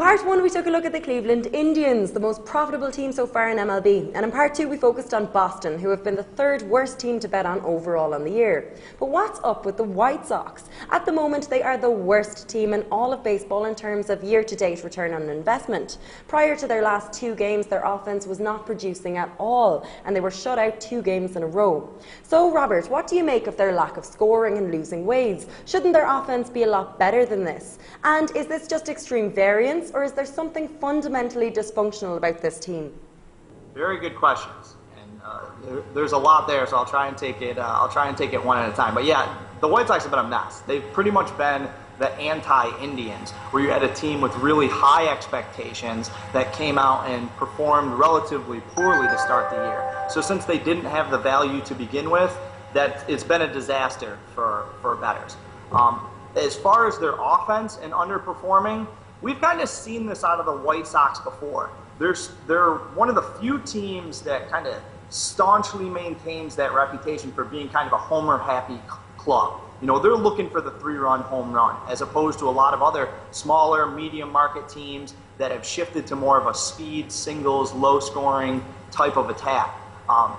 In part one, we took a look at the Cleveland Indians, the most profitable team so far in MLB. And in part two, we focused on Boston, who have been the third worst team to bet on overall on the year. But what's up with the White Sox? At the moment, they are the worst team in all of baseball in terms of year-to-date return on investment. Prior to their last two games, their offense was not producing at all, and they were shut out 2 games in a row. So, Robert, what do you make of their lack of scoring and losing ways? Shouldn't their offense be a lot better than this? And is this just extreme variance, or is there something fundamentally dysfunctional about this team? Very good questions, and there's a lot there, so I'll try and take it one at a time. But yeah, the White Sox have been a mess. They've pretty much been the anti-Indians, where you had a team with really high expectations that came out and performed relatively poorly to start the year. So since they didn't have the value to begin with, that it's been a disaster for bettors. As far as their offense and underperforming, we've kind of seen this out of the White Sox before. They're one of the few teams that kind of staunchly maintains that reputation for being kind of a homer-happy club. You know, they're looking for the 3-run home run, as opposed to a lot of other smaller, medium-market teams that have shifted to more of a speed, singles, low-scoring type of attack.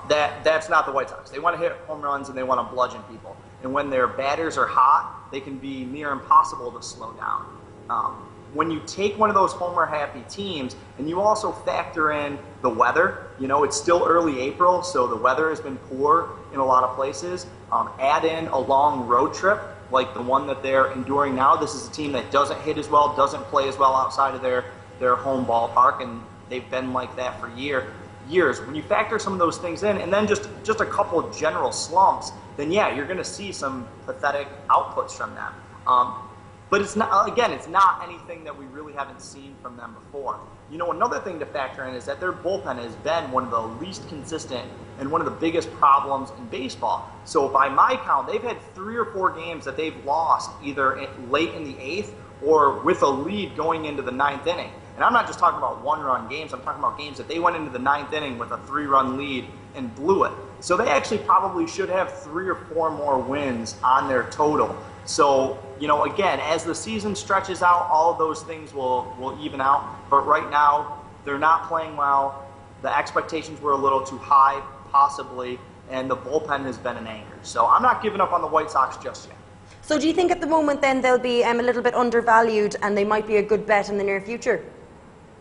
That's not the White Sox. They want to hit home runs and they want to bludgeon people. And when their batters are hot, they can be near impossible to slow down. When you take one of those homer-happy teams and you also factor in the weather, you know, it's still early April, so the weather has been poor in a lot of places. Add in a long road trip like the one that they're enduring now. This is a team that doesn't hit as well, doesn't play as well outside of their home ballpark, and they've been like that for years. When you factor some of those things in, and then just a couple of general slumps, then yeah, you're going to see some pathetic outputs from them. But it's not, again, it's not anything that we really haven't seen from them before. You know, another thing to factor in is that their bullpen has been one of the least consistent and one of the biggest problems in baseball. So by my count, they've had 3 or 4 games that they've lost either late in the 8th or with a lead going into the 9th inning. And I'm not just talking about 1-run games, I'm talking about games that they went into the 9th inning with a 3-run lead and blew it. So they actually probably should have 3 or 4 more wins on their total. So, you know, again, as the season stretches out, all of those things will even out. But right now, they're not playing well. The expectations were a little too high, possibly, and the bullpen has been an anchor. So I'm not giving up on the White Sox just yet. So do you think at the moment then they'll be a little bit undervalued and they might be a good bet in the near future?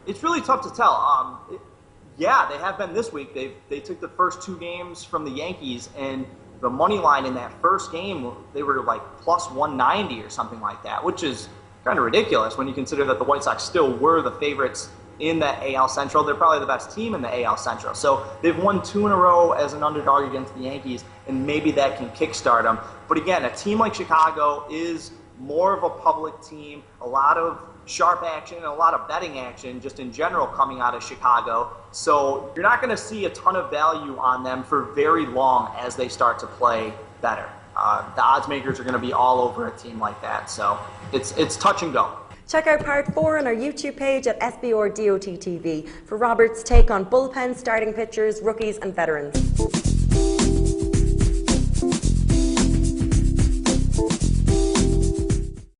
It's really tough to tell. Yeah, they have been this week. They took the first 2 games from the Yankees, and the money line in that first game, they were like plus 190 or something like that, which is kind of ridiculous when you consider that the White Sox still were the favorites in that AL Central. They're probably the best team in the AL Central. So they've won 2 in a row as an underdog against the Yankees, and maybe that can kickstart them. But again, a team like Chicago is more of a public team, a lot of sharp action and a lot of betting action just in general coming out of Chicago. So you're not going to see a ton of value on them for very long as they start to play better. The odds makers are going to be all over a team like that. So it's touch and go. Check out part 4 on our YouTube page at SBR DOT TV for Robert's take on bullpen, starting pitchers, rookies and veterans.